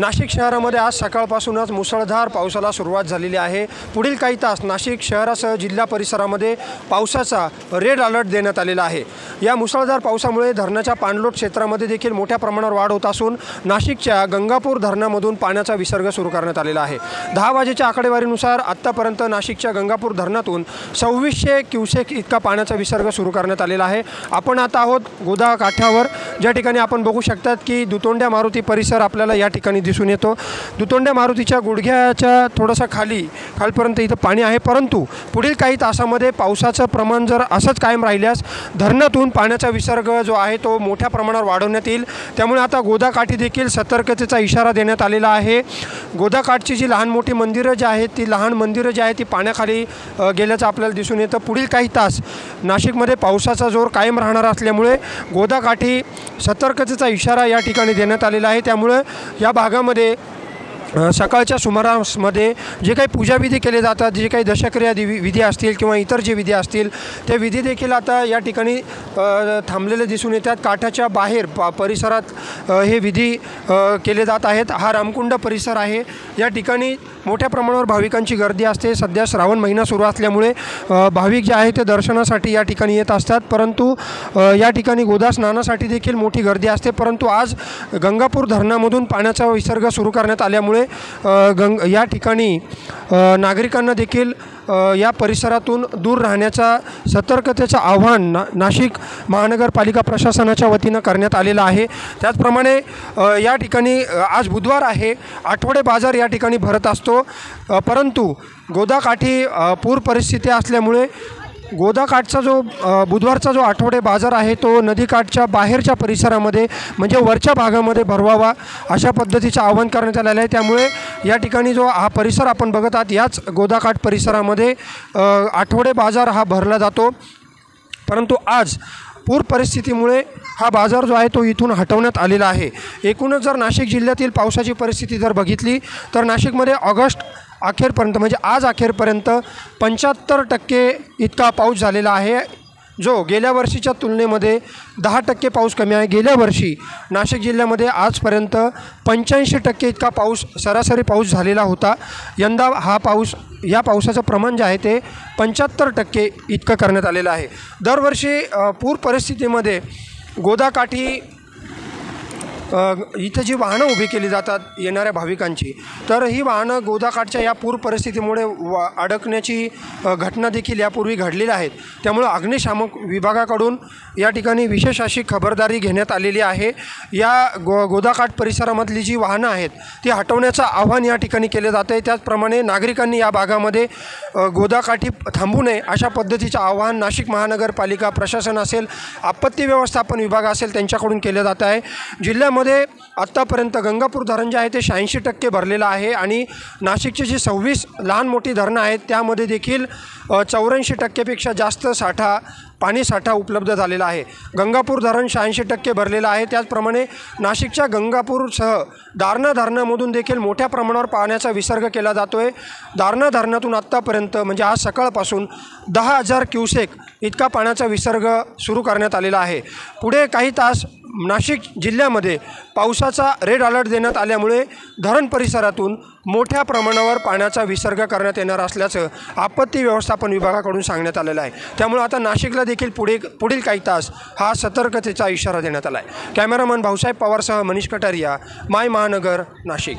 नाशिक शहरामध्ये आज सकाळपासूनच मुसळधार पावसाला सुरुवात झालेली आहे। पुढील काही तास नाशिक शहरासह जिल्हा परिसरामध्ये पावसाचा रेड अलर्ट देण्यात आलेला आहे। या मुसळधार पावसामुळे धरणाच्या पाणलोट क्षेत्रामध्ये देखील मोठ्या प्रमाणावर वाढ होत असून नाशिकच्या गंगापूर धरणामधून पाण्याचा विसर्ग सुरू करण्यात आलेला आहे। 10 वाजेच्या आकडेवारीनुसार आत्तापर्यंत नाशिकच्या गंगापूर धरणातून 2600 क्युसेक इतका पाण्याचा विसर्ग सुरू करण्यात आलेला आहे। आपण आता आहोत गोदा काठावर, ज्या ठिकाणी आपण बघू शकतात की दुतोंड्या मारुती परिसर आपल्याला या ठिकाणी दिसून येतो। दुतोंड्या मारुतीच्या गुडघ्याच्या थोडंसं खालपर्यंत इथं पाणी आहे, परंतु पुढील काही तासामध्ये पावसाचं प्रमाण जर असंच कायम राहिल्यास धरणातून पाण्याचा विसर्ग जो आहे तो मोठ्या प्रमाणावर वाढवण्यात येईल। त्यामुळे आता गोदाकाठी देखील सतर्कतेचा इशारा देण्यात आलेला आहे। गोदाकाठची जी लहान मोठी मंदिरं जी आहेत ती लहान मंदिरं जी आहेत ती पाण्याखाली गेल्याचं आपल्याला दिसून येतं। पुढील काही तास नाशिकमध्ये पावसाचा जोर कायम राहणार असल्यामुळे गोदाकाठी सतर्कतेचा इशारा या ठिकाणी देण्यात आलेला आहे। त्यामुळे या भागामध्ये सकाळच्या सुमारासमध्ये जे काही पूजाविधी केले जातात, जे काही दशक्रिया विधी असतील किंवा इतर जे विधी असतील ते विधी देखील आता या ठिकाणी थांबलेले दिसून येतात। काठाच्या बाहेर परिसरात हे विधी केले जात आहेत। हा रामकुंड परिसर आहे, या ठिकाणी मोठ्या प्रमाणावर भाविकांची गर्दी असते। सध्या श्रावण महिना सुरू असल्यामुळे भाविक जे आहे ते दर्शनासाठी या ठिकाणी येत असतात, परंतु या ठिकाणी गोदा स्नानासाठी देखील मोठी गर्दी असते। परंतु आज गंगापूर धरणामधून पाण्याचा विसर्ग सुरू करण्यात आल्यामुळे या ठिकाणी नागरिकांना देखील या परिसरातून दूर राहण्याचा सतर्कतेचं आव्हान नाशिक महानगरपालिका प्रशासनाच्या वतीनं करण्यात आलेलं आहे। त्याचप्रमाणे या ठिकाणी आज बुधवार आहे, आठवडे बाजार या ठिकाणी भरत असतो, परंतु गोदाकाठी पूर परिस्थिती असल्यामुळे गोदाकाठचा जो बुधवारचा जो आठवडे बाजार आहे तो नदीकाठच्या बाहेरच्या परिसरामध्ये म्हणजे वरच्या भागामध्ये भरवावा अशा पद्धतीचं आवाहन करण्यात आलेलं आहे। त्यामुळे या ठिकाणी जो हा परिसर आपण बघत आहात याच गोदाकाठ परिसरामध्ये आठवडे बाजार हा भरला जातो, परंतु आज पूर परिस्थितीमुळे हा बाजार जो आहे तो इथून हटवण्यात आलेला आहे। एकूणच जर नाशिक जिल्ह्यातील पावसाची परिस्थिती जर बघितली तर नाशिकमध्ये ऑगस्ट अखेरपर्यंत म्हणजे आज अखेरपर्यंत 75% इतका पाऊस झालेला आहे, जो गेल्या वर्षीच्या तुलनेमध्ये 10% पाऊस कमी आहे। गेल्या वर्षी नाशिक जिल्ह्यामध्ये आजपर्यंत 85% इतका पाऊस सरासरी पाऊस झालेला होता। यंदा या पावसाचं प्रमाण जे आहे ते 75% इतकं करण्यात आलेलं आहे। दरवर्षी पूर परिस्थितीमध्ये गोदाकाठी इथे जी वाहनं उभी केली जातात येणाऱ्या भाविकांची, तर ही वाहनं गोदाकाठच्या या पूर परिस्थितीमुळे अडकण्याची घटना देखील यापूर्वी घडलेल्या आहेत। त्यामुळे अग्निशामक विभागाकडून या ठिकाणी विशेष अशी खबरदारी घेण्यात आलेली आहे। या गोदाकाठ परिसरामधली जी वाहनं आहेत ती हटवण्याचं आव्हान या ठिकाणी केले जाते। त्याचप्रमाणे नागरिकांनी या भागामध्ये गोदाकाठी थांबू नये अशा पद्धतीचं आव्हान नाशिक महानगरपालिका प्रशासन असेल, आपत्ती व्यवस्थापन विभाग असेल त्यांच्याकडून केलं जात आहे। जिल्ह्यामध्ये आत्तापर्यंत गंगापूर धरण जे आहे ते 86% भरलेलं आहे आणि नाशिकची जी 26 लहान मोठी धरणं आहेत त्यामध्ये देखील 84% पेक्षा जास्त पाणी साठा उपलब्ध झालेला आहे। गंगापूर धरण 86% भरलेलं आहे। त्याचप्रमाणे नाशिकच्या गंगापूरसह दारणा धरणामधून देखील मोठ्या प्रमाणावर पाण्याचा विसर्ग केला जातो आहे। दारणा धरणातून आत्तापर्यंत म्हणजे आज सकाळपासून 10,000 क्युसेक इतका पाण्याचा विसर्ग सुरू करण्यात आलेला आहे। पुढे काही तास नाशिक जिल्ह्यामध्ये पावसाचा रेड अलर्ट देण्यात आल्यामुळे धरण परिसरातून मोठ्या प्रमाणावर पाण्याचा विसर्ग करण्यात येणार असल्याचं आपत्ती व्यवस्थापन विभागाकडून सांगण्यात आलेलं आहे। त्यामुळे आता नाशिकला देखील पुढील काही तास हा सतर्कतेचा इशारा देण्यात आला आहे। कॅमेरामन भाऊसाहेब पवारसह मनीष कटारिया, माय महानगर, नाशिक।